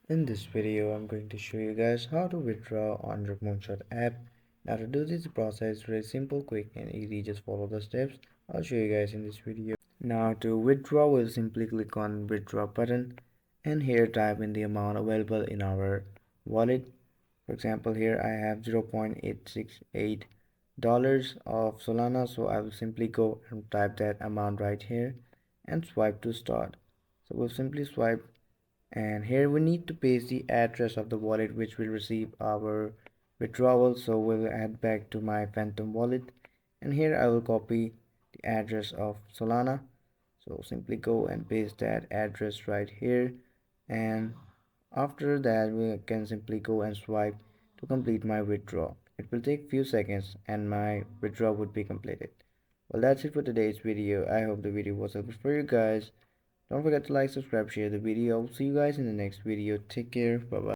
In this video, I'm going to show you guys how to withdraw on your Moonshot app. Now to do this process is very simple, quick and easy. Just follow the steps I'll show you guys in this video. Now to withdraw, we'll simply click on withdraw button and here type in the amount available in our wallet. For example, here I have $0.868 of Solana, so I will simply go and type that amount right here and swipe to start. So we'll simply swipe, and here we need to paste the address of the wallet which will receive our withdrawal. So we'll head back to my Phantom wallet, and here I will copy the address of Solana. So simply go and paste that address right here, and after that we can simply go and swipe to complete my withdrawal. It will take few seconds and my withdrawal would be completed. Well, that's it for today's video. I hope the video was helpful for you guys. Don't forget to like, subscribe, share the video. See you guys in the next video. Take care. Bye bye.